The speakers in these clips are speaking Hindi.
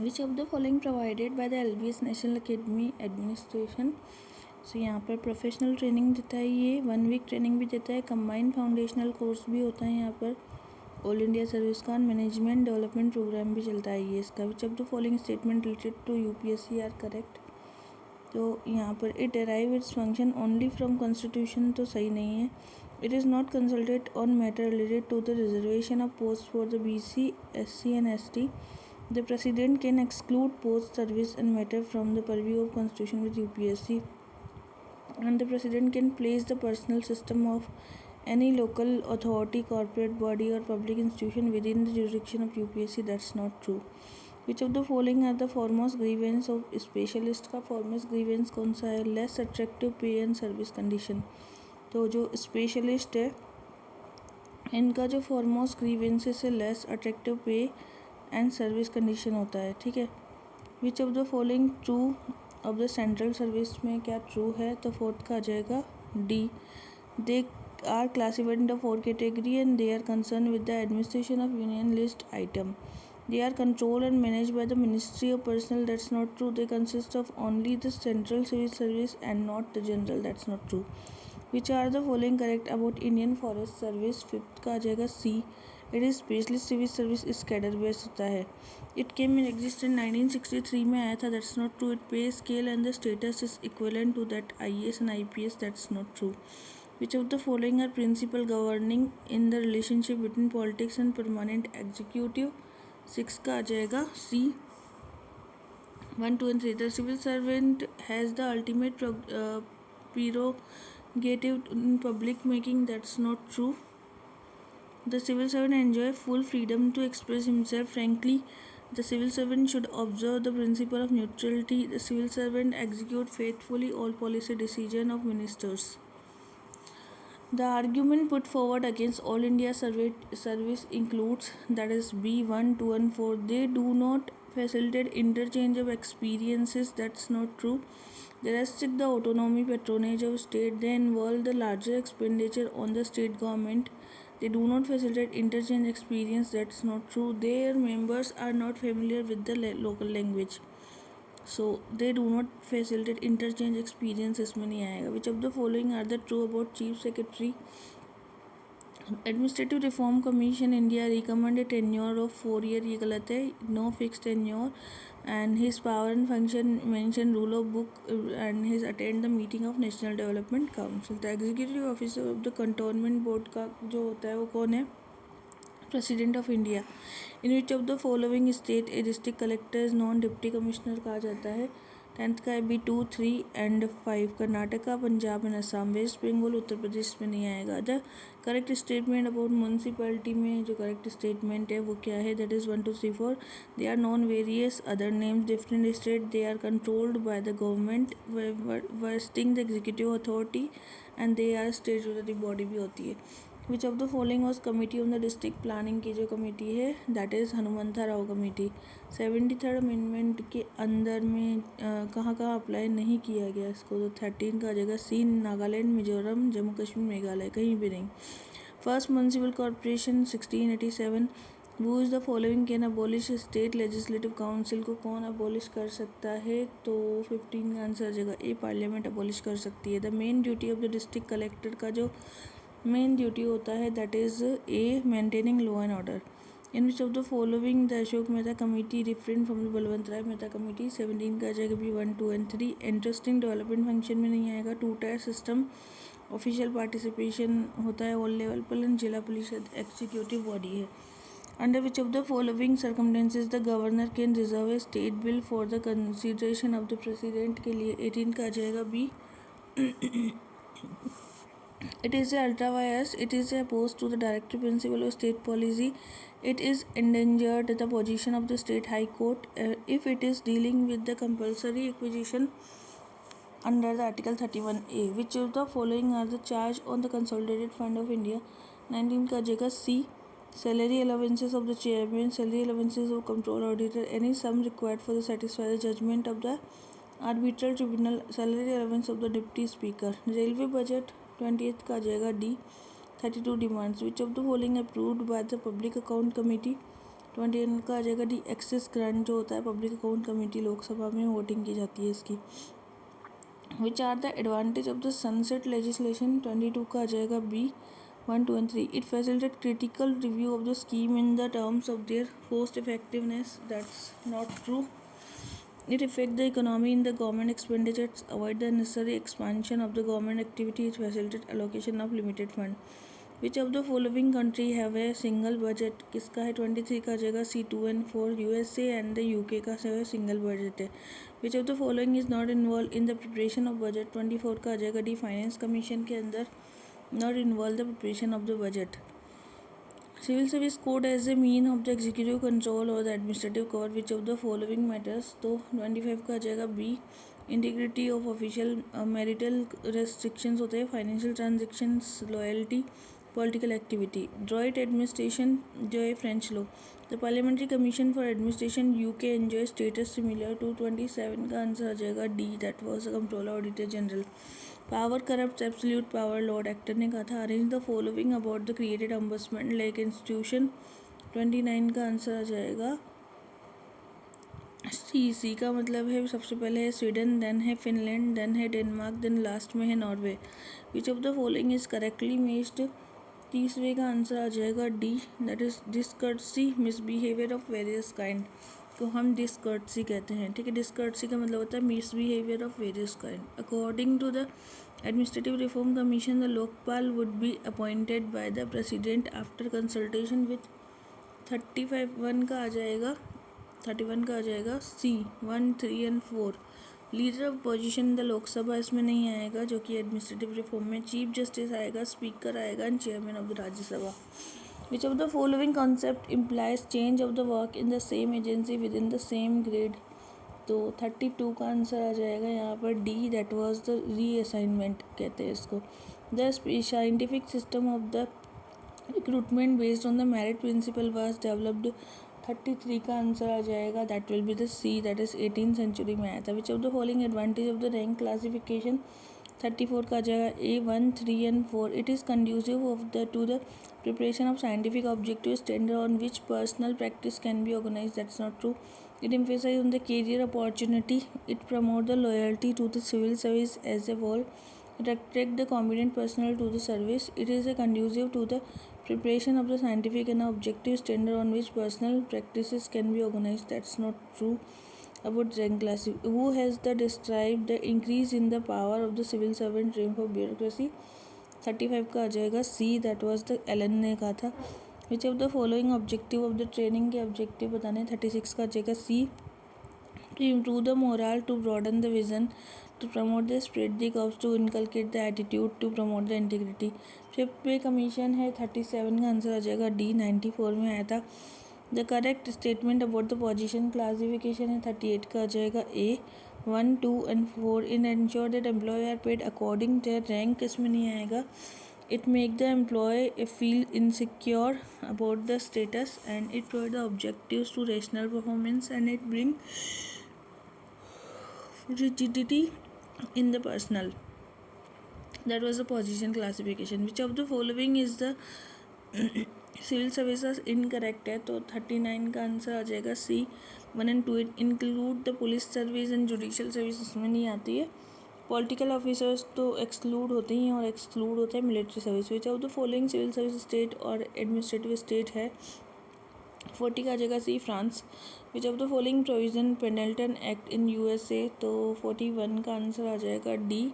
Which of the following provided by the LBS national academy administration. So यहाँ पर प्रोफेशनल ट्रेनिंग देता है, ये 1 वीक ट्रेनिंग भी देता है, कंबाइंड फाउंडेशनल कोर्स भी होता है यहाँ पर, ऑल इंडिया सर्विस का मैनेजमेंट डेवलपमेंट प्रोग्राम भी चलता है ये इसका। Which of the following statement related to UPSC are correct. तो यहाँ पर it derive its function only from constitution, तो सही नहीं है। It is not consulted on matter related to the reservation of post for the BC, SC and ST। The president can exclude post service and matter from the purview of constitution with UPSC, and the president can place the personal system of any local authority, corporate body or public institution within the jurisdiction of UPSC. That's not true. Which of the following are the foremost grievance of specialist का foremost grievance कौन सा है? Less attractive pay and service condition। तो जो स्पेशलिस्ट है इनका जो foremost grievances है लेस अट्रैक्टिव पे एंड सर्विस कंडीशन होता है, ठीक है। Which of the following true of the central service में क्या ट्रू है? तो फोर्थ का आ जाएगा D। They are classified in the 4 category and they are concern with the administration of union list item. They are controlled and managed by the Ministry of Personnel. That's not true. They consist of only the central civil service and not the general. That's not true. Which are the following correct about Indian Forest Service? Fifth का आ जाएगा C। It is specialist civil service, is cadre based होता है। It came in existence 1963 में आया था। That's not true. It pay scale and the status is equivalent to that IAS and IPS. That's not true. Which of the following are principle governing in the relationship between politics and permanent executive? 6 का आ जाएगा C। 1, 2 and 3 the civil servant has the ultimate prerogative in public making. That's not true. The civil servant enjoy full freedom to express himself frankly. The civil servant should observe the principle of neutrality. The civil servant execute faithfully all policy decision of ministers. The argument put forward against all India service includes, that is B1, 2 and 4. They do not facilitate interchange of experiences. That's not true. They restrict the autonomy patronage of state. They involve the larger expenditure on the state government. They do not facilitate interchange experience. That's not true. Their members are not familiar with the local language, so they do not facilitate interchange experience। इसमें नहीं आएगा। Which of the following are the true about Chief Secretary? Administrative reform commission India recommend tenure of 4 year, ये गलत है। No fix tenure and his power and function mention rule of book and his attend the meeting of national development council. The executive officer of the cantonment board का जो होता है वो कौन है? President of India. In which of the following state a district collector is non deputy commissioner कहा जाता है? 10th का है B 2, 3 and 5। Karnataka, Punjab and Assam. West Bengal, Uttar Pradesh में नहीं आएगा। The correct statement about municipality में जो करेक्ट स्टेटमेंट है वो क्या है? That is 1, 2, 3, 4। They are known various other names different state. They are controlled by the government vesting the executive authority and they are statutory body भी होती है। Which of the following was committee on the district planning की जो कमेटी है that is Hanumantha Rao committee. 73rd amendment के अंदर में कहाँ अप्लाई नहीं किया गया इसको? तो 13 का आ जाएगा C। नागालैंड, मिजोरम, जम्मू कश्मीर, मेघालय, कहीं भी नहीं। First municipal corporation 1687। वो is the following can abolish state legislative council को कौन अबॉलिश कर सकता है? तो 15 का आंसर आ जाएगा A, पार्लियामेंट अबॉलिश कर सकती है। The main duty of the district collector का जो मेन ड्यूटी होता है that is A, maintaining law and order. In which of the following the Ashok Mehta committee different from the Balwant Rai Mehta committee? 17 का आ जाएगा B 1, 2 and 3। Interesting development function में नहीं आएगा। 2 टायर सिस्टम ऑफिशियल पार्टिसिपेशन होता है ऑल लेवल पर एंड जिला परिषद एग्जीक्यूटिव बॉडी है। Under which of the following circumstances the governor can reserve A state bill for the consideration of the president के लिए? 18 का आ जाएगा B। It is ultra vires. It is opposed to the directive principle of state policy. It is endangered the position of the state high court if it is dealing with the compulsory acquisition under the Article 31A. Which of the following are the charge on the Consolidated Fund of India? 19 का जाएगा C। Salary allowances of the chairman, salary allowances of control auditor, any sum required for the satisfy the judgment of the arbitral tribunal, salary allowance of the deputy speaker। Railway budget 20th का आ जाएगा D। 32 demands। Which of the following approved by the public account committee? 21 का आ जाएगा डी एक्सेस ग्रांट जो होता है पब्लिक अकाउंट कमेटी लोकसभा में वोटिंग की जाती है इसकी। Which are the advantage of the sunset legislation 22 का आ जाएगा B 1, 2 and 3. It facilitates critical review of the scheme in the terms of their cost effectiveness. That's not true. It affects the economy in the government expenditures, avoid the necessary expansion of the government activity, it facilitates allocation of limited fund. Which of the following country have a single budget? किसका है 23 का आ जाएगा C 2 and 4 USA and the UK का है सिंगल बजट है। Which of the following is not involved in the preparation of budget? 24 का आ जाएगा डी फाइनेंस कमीशन के अंदर not involve the preparation of the budget. Civil Service Code as a mean of the executive control or the administrative cover, which of the following matters? तो 25 का आ जाएगा B integrity of official marital restrictions होते हैं financial transactions loyalty political activity joint administration जो है French law the parliamentary commission for administration UK enjoy status similar to 27 का आंसर आ जाएगा D that was the controller auditor general power corrupt absolute power lord Acton ने कहा था arrange the following about the created ombudsman like institution 29 का आंसर आ जाएगा सी का मतलब है सबसे पहले है स्वीडन देन है फिनलैंड देन है डेनमार्क देन लास्ट में है Norway which of the following is correctly matched 30वें का आंसर आ जाएगा D that is discourtesy misbehaviour of various kind को हम डिसकर्टसी कहते हैं ठीक है डिसकर्टसी का मतलब होता है misbehaviour of various kind according to the administrative reform commission the Lokpal would be appointed by the president after consultation with 31 का आ जाएगा 31 का आ जाएगा C 1, 3 and 4 leader of position the Lok Sabha इसमें नहीं आएगा जो कि एडमिनिस्ट्रेटिव रिफॉर्म में चीफ जस्टिस आएगा स्पीकर आएगा and chairman of the Rajya Sabha which of the following concept implies change of the work in the same agency with in the same grade तो 32 का आंसर आ जाएगा यहाँ पर D that was the reassignment कहते हैं इसको the scientific system of the recruitment based on the merit principle was developed 33 का आंसर आ जाएगा that will be the C that is 18th century में आया था which of the following advantage of the rank classification 34 का आ जाएगा A 1, 3 and 4 it is conducive of the to the preparation of scientific objective standard on which personal practice can be organise that's not true it emphasizes on the career opportunity it promote the loyalty to the civil service as a whole it attract the competent personnel to the service it is a conducive to the preparation of the scientific and objective standard on which personal practices can be organized that's not true about rank class who has the described the increase in the power of the civil servant triumph of bureaucracy 35 का आ जाएगा C that was the Allen ने कहा था which of the following objective of the training के ऑब्जेक्टिव बताने 36 का आ जाएगा C to improve the morale to broaden the vision to promote the spread the curves to inculcate the attitude to promote the integrity fifth पे कमीशन है 37 का आंसर आ जाएगा डी 94 में आया था the correct statement about the position classification है 38 का आ जाएगा A 1, 2 and 4 in ensure that employ are paid according to rank इसमें नहीं आएगा it make the employee feel insecure about the status and it provide the objectives to rational performance and it bring rigidity in the personnel that was the position classification which of the following is the civil services incorrect है तो 39 का आंसर आ जाएगा C 1 and 2 include the police service and judicial service उसमें नहीं आती है पॉलिटिकल ऑफिसर्स तो एक्सक्लूड होते ही हैं और एक्सक्लूड होता है military service which of the following civil service state और एडमिनिस्ट्रेटिव स्टेट है 40 का आ जाएगा C France which of the following provision Pendleton act in USA तो 41 का आंसर आ जाएगा D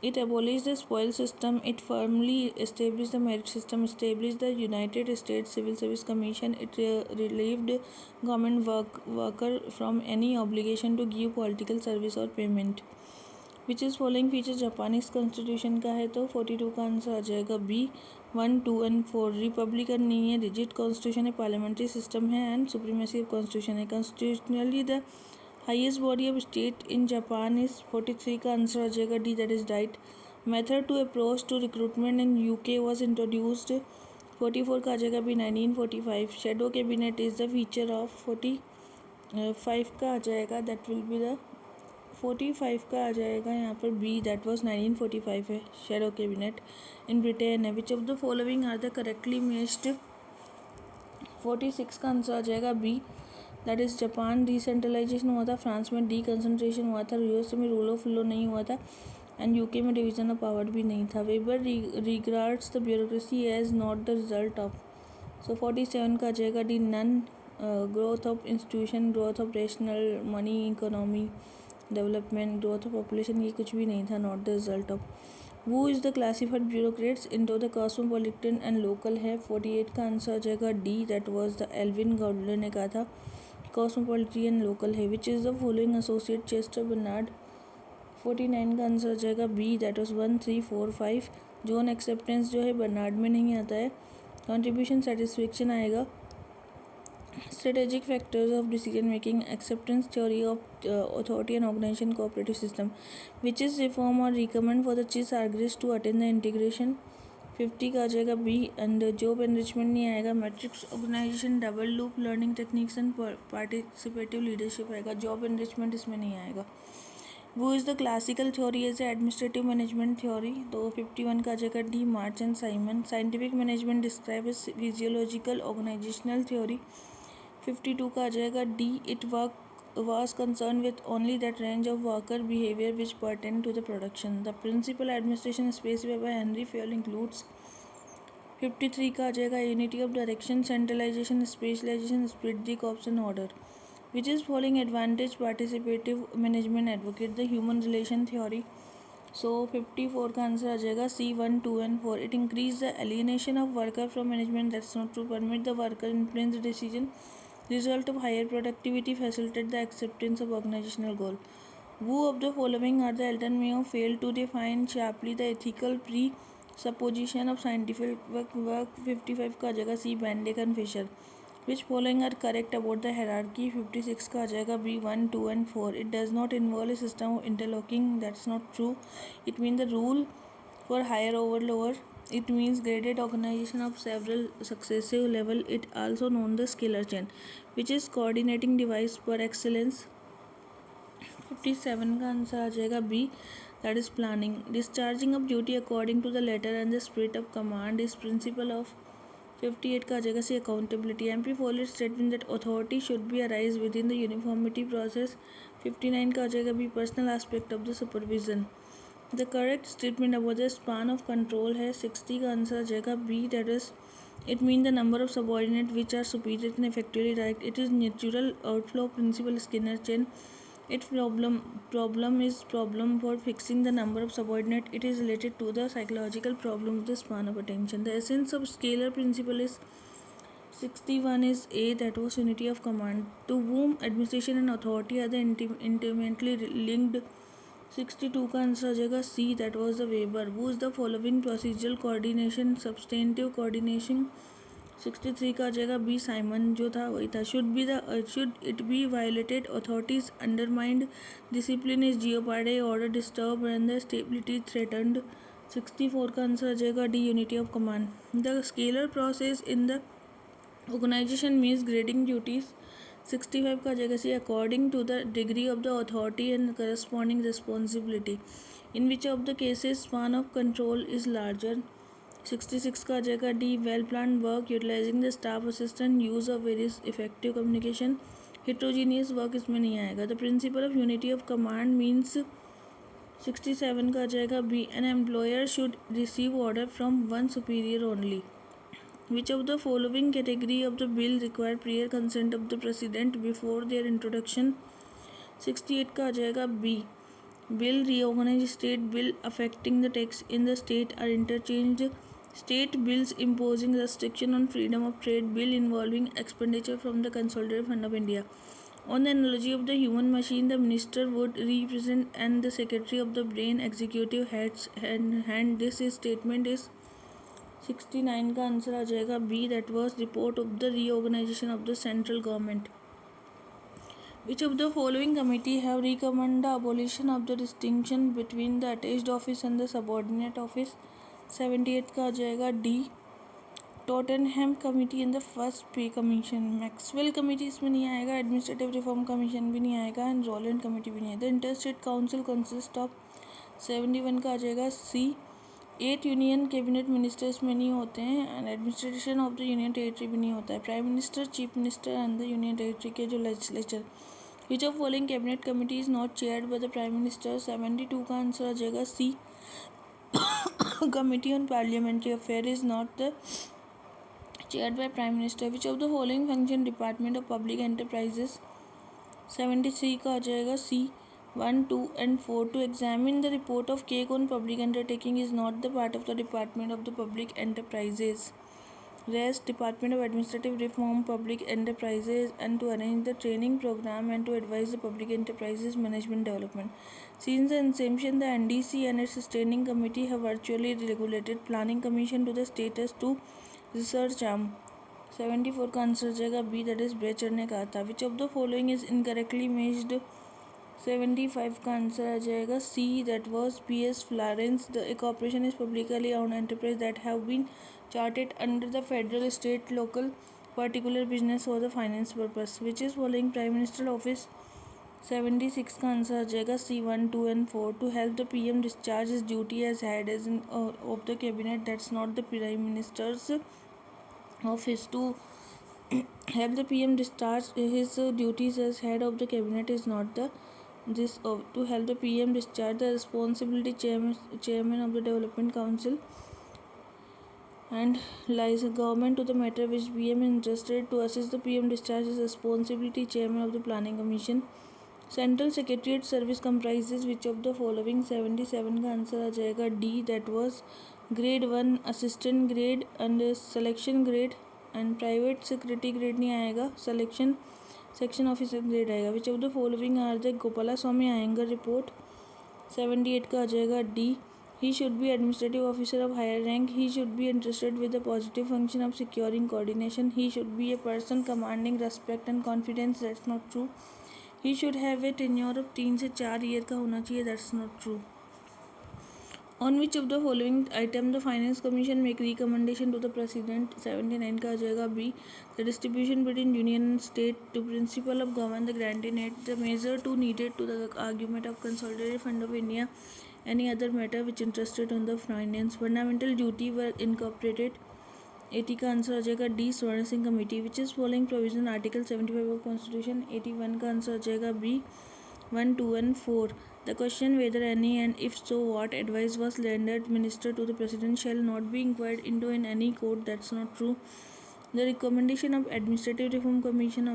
it abolish the spoil system it firmly establish the merit system establish the United States civil service commission it relieved government worker from any obligation to give political service और payment which is following features Japanese constitution का है तो 42 का आंसर आ जाएगा बी 1, 2 and 4 रिपब्लिकन नहीं है रिजिड कॉन्स्टिट्यूशन है पार्लियामेंट्री सिस्टम है एंड सुप्रीमेसी ऑफ कॉन्स्टिट्यूशन है constitutionally the highest body of state in Japan is 43 का आंसर आ जाएगा D that is right method to approach to recruitment in UK was introduced 44 का आ जाएगा B 1945 shadow cabinet is the feature of 45 का आ जाएगा दैट विल बी द 45 का आ जाएगा यहाँ पर बी दैट वाज 1945 है शेडो कैबिनेट इन ब्रिटेन है which of the following are the correctly matched 46 का आंसर आ जाएगा B, that is Japan. Decentralisation हुआ था, फ्रांस में डीकंसंट्रेशन हुआ था, यूएसए में रूल ऑफ लॉ नहीं हुआ था, एंड यूके में डिवीजन ऑफ पावर भी नहीं था। Weber regards the bureaucracy as not the result of, so 47 का आ जाएगा D, none. Growth of institution, growth of rational money, economy development, growth of population, ये कुछ भी नहीं था, नॉट द रिजल्ट ऑफ। वो is the classified bureaucrats into the cosmopolitan and local है। 48 का आंसर आ जाएगा D, that was the Alvin Gouldner ने कहा था कॉस्मोपॉलिटन लोकल है। Which is the following associate Chester Barnard. 49 का आंसर आ जाएगा B, that was 1 3 4 5। Zone acceptance जो है बर्नार्ड में नहीं आता है। कंट्रीब्यूशन सेटिस्फेक्शन आएगा। Strategic factors of decision making, acceptance theory of authority and organisation cooperative system, which is reform और रिकमेंड फॉर द चीज आर्ग्रेस टू अटेन द इंटीग्रेशन। 50 का आ जाएगा बी, एंड जॉब एनरिचमेंट नहीं आएगा। Matrix organisation, double loop learning techniques and participative leadership आएगा। जॉब एनरिचमेंट इसमें नहीं आएगा। वो is the classical theory as administrative management theory, तो 51 का आ जाएगा D, March and Simon. Scientific management describe as physiological organisational theory. 52 का आ जाएगा D, it was concerned with only that range of worker behavior which pertain to the production. The principal administration specified by Henry Fayol includes। 53 का आ जाएगा unity of direction, centralisation, specialisation, split the corps and order. Which is following advantage participative management advocate the human relation theory. So 54 का आंसर आ जाएगा C, 1 2 and 4। It increase the alienation of worker from management, that's not to permit the worker influence the decision, result of higher productivity, facilitate the acceptance of organizational goal. Who of the following are the Elton Mayo failed to define sharply the ethical presupposition of scientific work। 55 का आ जाएगा सी, Bendick and Fisher। Which following are correct about the hierarchy। 56 का आ जाएगा B, 1 2 and 4। It does not involve a system of interlocking, that's not true। It means the rule for higher over lower। It means graded organization of several successive level। It also known the scalar chain, which is coordinating device per excellence। 57 का आंसर आ जाएगा B, that is planning। Discharging of duty according to the letter and the spirit of command is principle of। 58 का आ जाएगा सी, accountability। MP Folliott statement that authority should be arise within the uniformity process। 59 का आ जाएगा B, personal aspect of the supervision। The correct statement about the span of control है। 60 का आंसर आ जाएगा B, that is it mean the number of subordinate which are superior and effectively direct. It is natural outflow principle, Skinner chain. It problem is problem for fixing the number of subordinate. It is related to the psychological problem of the span of attention. The essence of scalar principle is. 61 is A, that was unity of command. To whom administration and authority are the intimately linked। 62 का आंसर आ जाएगा C, that was the weber. वो is the following procedural coordination, substantive coordination. 63 का आ जाएगा बी, साइमन जो था वही था। Should it be violated, authorities undermined, discipline is jeopardised, order disturbed and the stability threatened. 64 का आंसर आ जाएगा D, unity of command. The scalar process in the organisation means grading duties. 65 का आ जाएगा C, according to the degree of the authority and corresponding responsibility. In which of the cases span of control is larger. 66 का आ जाएगा D, well plan work utilising the staff assistant, use of various effective communication. Heterogeneous work इसमें नहीं आएगा। The principle of unity of command means. 67 का आ जाएगा B, an employer should receive order from one superior only. Which of the following category of the bill require prior consent of the president before their introduction। 68 का आ जाएगा B, bill reorganize state bill affecting the tax in the state are interchanged। state bills imposing restriction on freedom of trade, bill involving expenditure from the consolidated fund of India। On the analogy of the human machine, the minister would represent and the secretary of the brain executive heads and this statement is। 69 का आंसर आ जाएगा B, that was report of the reorganisation of the central government. Which of the following committee have recommend the abolition of the distinction between the attached office and the subordinate office. 78 का आ जाएगा D, Tottenham committee and the first pay commission. Maxwell committee इसमें नहीं आएगा। एडमिनिस्ट्रेटिव रिफॉर्म कमीशन भी नहीं आएगा एंड रोलैंड कमिटी भी नहीं है। The inter state council consist of. 71 का आ जाएगा सी, 8 यूनियन कैबिनेट मिनिस्टर्स में नहीं होते हैं and administration of the union territory भी नहीं होता है। Prime minister, chief minister and the union territory के जो legislature, which of following cabinet committee is not chaired by the prime minister. 72 का आंसर आ जाएगा C. Committee on parliamentary affair is not the chaired by prime minister. Which of the following function department of public enterprises। 73 का आ जाएगा C. 1, 2 and 4 to examine the report of cake on public undertaking is not the part of the department of the public enterprises. Rest department of administrative reform public enterprises and to arrange the training program and to advise the public enterprises management development. Since the inception, the NDC and its standing committee have virtually regulated planning commission to the status to research arm. 74 का आंसर जाएगा बी, दैट इज ब्रेचर ने कहा था। Which of the following is incorrectly matched. 75 का आंसर आ जाएगा C, that was PS Florence. The corporation is publicly owned enterprise that have been chartered under the federal state local particular business for the finance purpose. Which is following prime minister office. 76 का आंसर आ जाएगा C. 1, 2 and 4 to help the PM discharge his duty as head as in of the cabinet, that's not the prime ministers office. To help the PM discharge his duties as head of the cabinet is not the to help the PM discharge the responsibility chairman of the development council and lies government to the matter which PM is interested. To assist the PM discharge his responsibility chairman of the planning commission. Central secretariat service comprises which of the following। 77 का आंसर आ जाएगा D, that was grade 1 assistant grade and selection grade and private secretary grade नहीं आएगा, सिलेक्शन सेक्शन ऑफिसर ग्रेड आएगा। Which of the following are the Gopala Swami Ayyangar report. 78 का आ जाएगा D. He should be administrative officer of higher rank. He should be interested with the positive function of securing coordination. He should be a person commanding respect and confidence, that's not true. He should have a tenure of 3 से 4 ईयर का होना चाहिए, that's not true. On which of the following item the finance commission make recommendation to the president. 79 का आ जाएगा B, the distribution between union and state to principle of govern the grant in aid, the major to needed to the argument of consolidated fund of India, any other matter which interested on the finance, fundamental duty were incorporated. 80 का आंसर आ जाएगा डी, स्वर्ण Singh committee. Which is following provision article 75 of constitution. 81 का आंसर आ जाएगा B, 1, 2 and 4. The question whether any and if so what advice was rendered minister to the president shall not be inquired into in any court, that's not true. The recommendation of administrative reform commission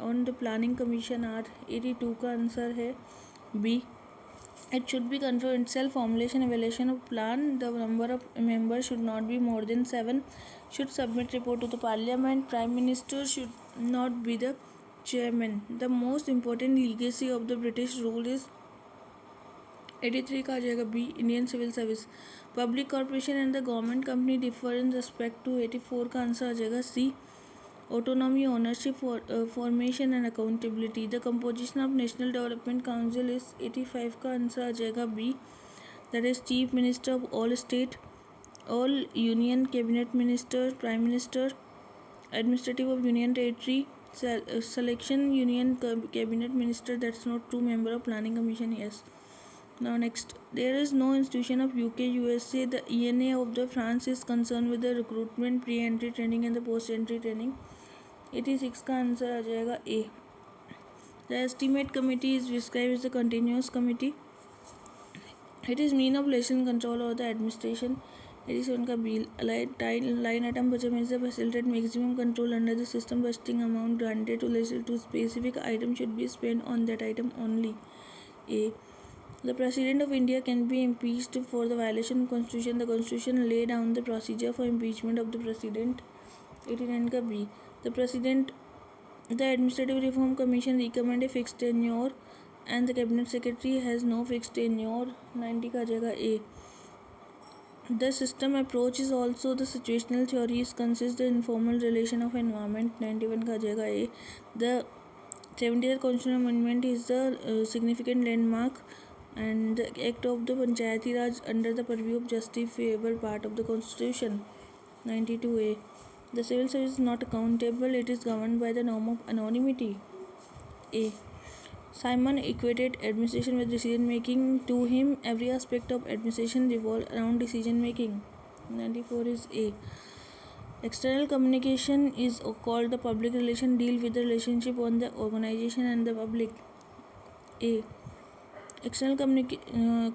on the planning commission are। 82 का आंसर है B, it should be confidential formulation evaluation of plan, the number of members should not be more than 7, should submit report to the parliament, prime minister should not be the chairman। The most important legacy of the British rule is। 83 का आ जाएगा B, Indian civil service. Public corporation and the government company differ in respect to. 84 का आंसर आ जाएगा C, autonomy, ownership, formation and accountability. The composition of national development council is. 85 का आंसर आ जाएगा B, that is chief minister of all state, all union cabinet minister, prime minister, administrative of union territory, selection union cabinet minister, that's not true, member of planning commission, yes। Now next, there is no institution of UK, USA, the ENA of the France is concerned with the recruitment, pre-entry training and the post-entry training। 86 का आंसर आ जाएगा ए। The estimate committee is described as a continuous committee। It is mean of relation control or the administration। 87 का B, line item budget means to facilitate maximum control under the system, budgeting amount granted to specific item should be spent on that item only। A, the president of India can be impeached for the violation of constitution। The constitution lay down the procedure for impeachment of the president। 89 का B, the administrative reform commission recommend a fixed tenure and the cabinet secretary has no fixed tenure। 90 का आ जाएगा ए, the system approach is also the situational theories consists the informal relation of environment। 91 का आ जाएगा ए, the 70th constitutional amendment is the significant landmark and the act of the Panchayati Raj under the purview of justifiable part of the constitution। 92A, the civil service is not accountable, it is governed by the norm of anonymity। A, Simon equated administration with decision making. To him, every aspect of administration revolved around decision making. 94 is A. External communication is called the public relation, deal with the relationship on the organization and the public. A. External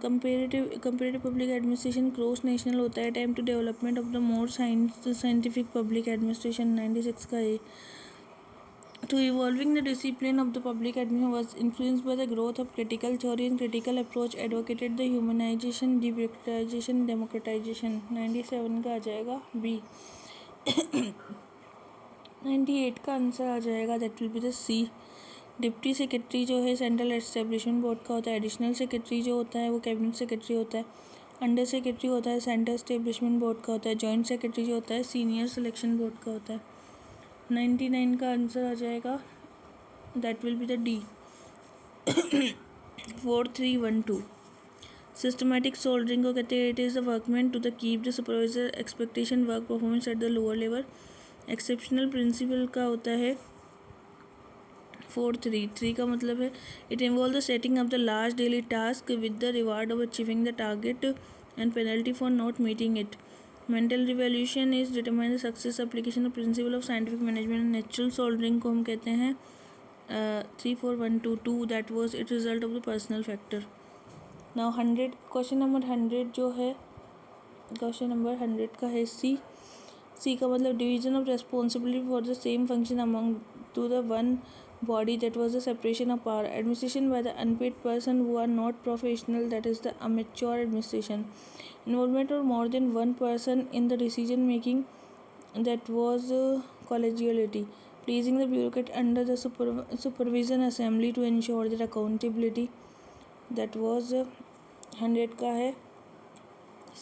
comparative public administration cross national होता है, time to development of the more scientific public administration. 96 का ए. To evolving the discipline of the public administration was influenced by the growth of critical theory and critical approach, advocated the humanization, debureaucratization, democratization. 97 का आ जाएगा बी. 98 का आंसर आ जाएगा that will be the C. Deputy secretary जो है सेंट्रल एस्टेब्लिशमेंट बोर्ड का होता है. एडिशनल सेक्रेटरी जो होता है वो कैबिनेट सेक्रेटरी होता है. अंडर सेक्रेटरी होता है सेंट्रल एस्टेब्लिशमेंट बोर्ड का होता है. जॉइंट सेक्रेटरी जो होता है सीनियर सिलेक्शन बोर्ड का होता है. 99 का आंसर आ जाएगा that will be the D. 4312 systematic soldiering को कहते हैं. It is the workman to the keep the supervisor expectation work performance at the lower level. Exceptional principle का होता है 433 का मतलब है it involve the setting of the large daily task with the reward of achieving the target and penalty for not meeting it. Mental revolution is determine the success application of principle of scientific management. Natural soldering को हम कहते हैं 34122 that was it result of the personal factor. Now 100 question number 100 जो है क्वेश्चन नंबर 100 का है सी. सी का मतलब division of responsibility for the same function among to the one body, that was the separation of power. Administration by the unpaid person who are not professional, that is the amateur administration. Involvement of more than one person in the decision making, that was collegiality. Placing the bureaucrat under the supervision assembly to ensure their accountability, that was 100 का है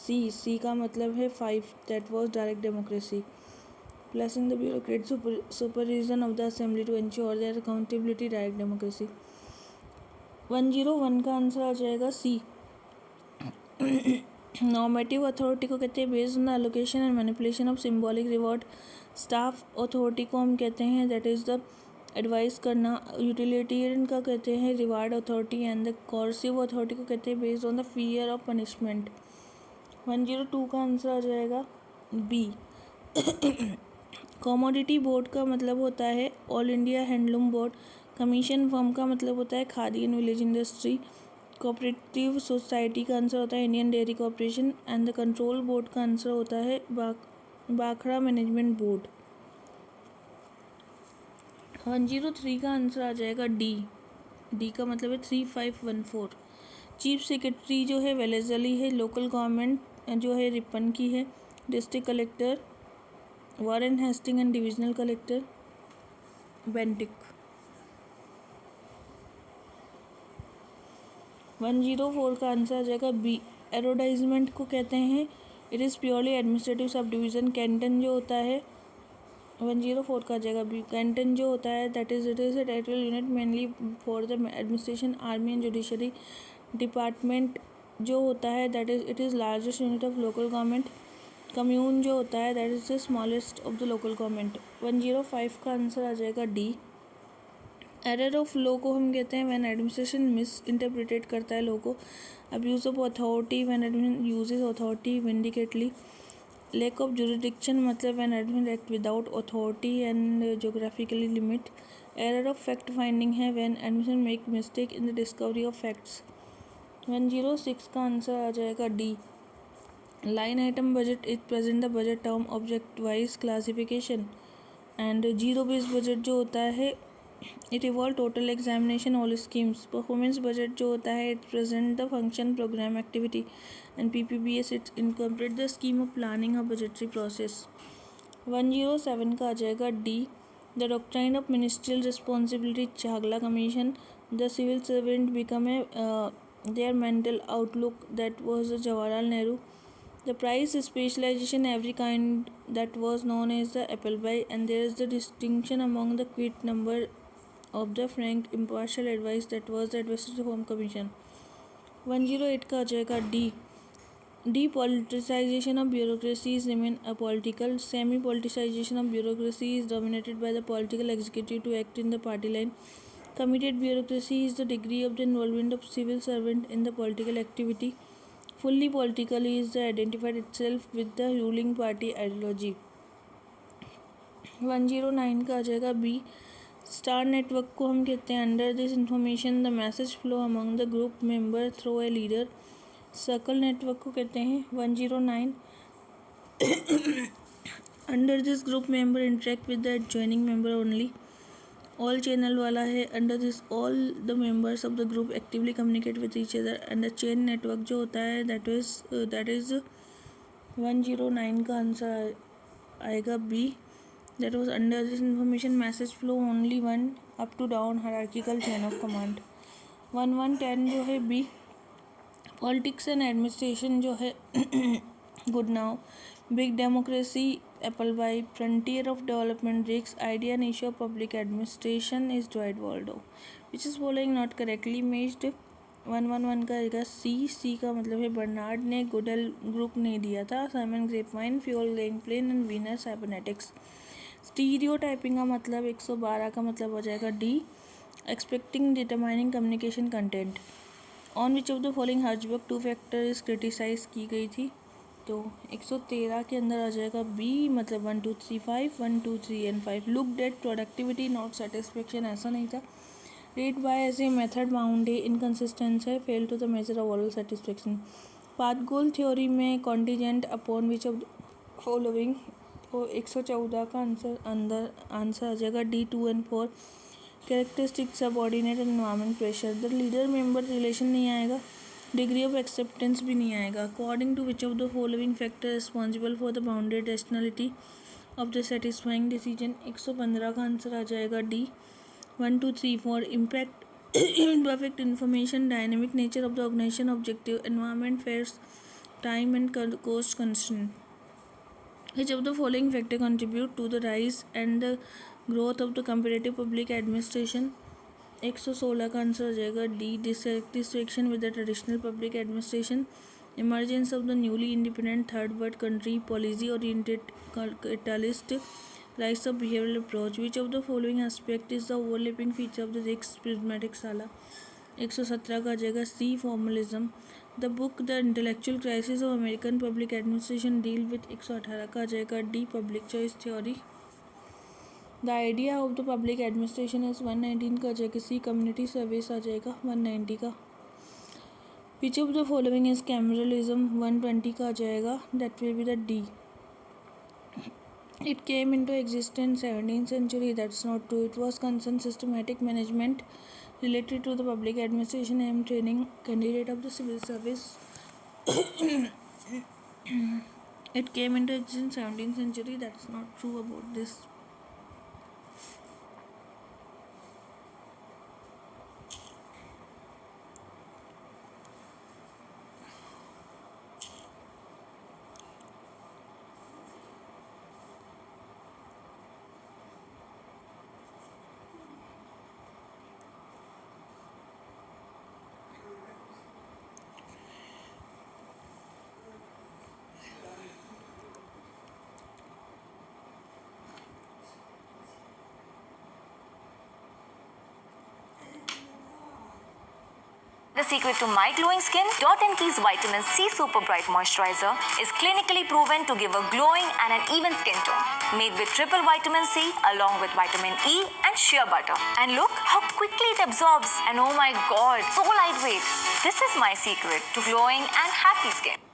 सी. सी का मतलब है 5, that was direct democracy. Placing the bureaucrat supervision of the assembly to ensure their accountability, direct democracy. 101 का आंसर आ जाएगा सी. नॉर्मेटिव अथॉरिटी को कहते हैं based on the allocation and manipulation of symbolic reward. Staff authority को हम कहते हैं दैट इज़ द एडवाइस करना. यूटिलिटेरियन का कहते हैं reward authority. And the coercive authority को कहते हैं based on the fear of punishment. 102 का आंसर आ जाएगा बी. कमोडिटी बोर्ड का मतलब होता है all India handloom board. Commission firm का मतलब होता है khadi and village industry. Cooperative society का आंसर होता है Indian dairy corporation. And the control board का आंसर होता है बाखड़ा मैनेजमेंट बोर्ड. 103 का आंसर आ जाएगा डी. डी का मतलब है 3514. चीफ सेक्रेटरी जो है वेलेजली है. लोकल गवर्नमेंट जो है रिपन की है. District collector Warren Hasting and divisional collector Bentinck. 104 का आंसर आ जाएगा बी. एरोडाइजमेंट को कहते हैं it is purely administrative sub division. Canton जो होता है 104 का आ जाएगा बी. कैंटन जो होता है that is it is a territorial unit mainly for the administration army and judiciary. Department जो होता है that is it is largest unit of local government. Commune जो होता है that is the smallest of the local government. 105 का आंसर आ जाएगा डी. एरर ऑफ लॉ को हम कहते हैं व्हेन एडमिनिस्ट्रेशन मिस इंटरप्रिटेट करता है लॉ को. Abuse of authority when administration uses authority vindictively. Lack of jurisdiction मतलब when administration act without authority and geographically limit. Error of fact finding है when administration make mistake in the discovery of facts. 106 का आंसर आ जाएगा D. Line item budget is present the budget term object wise classification. And zero based budget जो होता है it involve total examination all schemes. Performance budget जो होता है it present the function program activity. And PPBS it incorporate the scheme of planning of budgetary process. 107 का आ जाएगा D. The doctrine of ministerial responsibility Chagla commission. The civil servant become a their mental outlook that was Jawaharlal Nehru. The price specialization every kind that was known as the Appleby, and there is the distinction among the quit number of the frank impartial advice that was the advice reform commission. 108 का आ जाएगा D. Depoliticization of bureaucracies remain apolitical. Semi-politicization of bureaucracy is dominated by the political executive to act in the party line. Committed bureaucracy is the degree of the involvement of civil servant in the political activity. Fully political is the identified itself with the ruling party ideology. 109 का आ जाएगा बी. स्टार नेटवर्क को हम कहते हैं under this information the message flow among the group member through a leader. Circle network को कहते हैं 109 under this group member interact with the adjoining member only. All channel वाला है under this all the members of the group actively communicate with each other. Under chain network जो होता है दैट इज 109 का आंसर आएगा B. That was under this information message flow only one up to down hierarchical chain of command. 1110 जो है बी. पॉलिटिक्स एंड एडमिनिस्ट्रेशन जो है Goodnow. Big democracy Appleby. Frontier of development Riggs. Idea and issue of public administration is Dwight Waldo. Which is following not correctly matched. 111 का आएगा सी. सी का मतलब है बर्नार्ड ने गुडल ग्रुप नहीं दिया था. Simon grapevine. Fayol gang plank and Wiener cybernetics. Stereotyping का मतलब 112 का मतलब हो जाएगा D. Expecting determining communication content. On which of the following Herzberg two factor is criticise की गई थी. तो 113 के अंदर आ जाएगा बी. मतलब 1 2 3 5 1 2 3 and 5. Look that productivity not satisfaction ऐसा नहीं था. Rate by as a method bound है. इनकन्सिस्टेंस है. Fail to the measure overall satisfaction. Path goal theory में contingent upon which of the following. तो 114 का आंसर आ जाएगा D 2 and 4. Characteristic subordinate and environment pressure. The leader member relation नहीं आएगा. डिग्री ऑफ एक्सेप्टेंस भी नहीं आएगा. According to which of the following factor responsible for the bounded rationality of the satisfying decision. 115 का आंसर आ जाएगा D. 1 2 3 4 impact imperfect information, dynamic nature of the organization, objective, environment, fares, time and cost constraint. Which of the following factor contribute to the rise and the growth of the comparative public administration. 116 का आंसर हो जाएगा D. Dissatisfaction with the traditional public administration. Emergence of the newly independent third world country. Policy oriented catalyst. Rise of behavioral approach. Which of the following aspect is the overlapping feature of the Rick's prismatic scala. 117 का आ जाएगा C. Formalism. The book the intellectual crisis of American public administration deal with. 118 का आ जाएगा D. Public choice theory. The idea of the public administration is 119 का आ जाएगा सी. कम्युनिटी सर्विस आ जाएगा 190 का. विच of the following is cameralism. 120 का आ जाएगा. That will be the D. It came into existence 17th century. That's not true. It was concerned systematic management related to the public administration and training candidate of the civil service. It came into existence 17th century. That's not true about this. The secret to my glowing skin, Dot & Key's Vitamin C Super Bright Moisturizer is clinically proven to give a glowing and an even skin tone. Made with triple vitamin C along with vitamin E and shea butter. And look how quickly it absorbs. And oh my god, so lightweight. This is my secret to glowing and happy skin.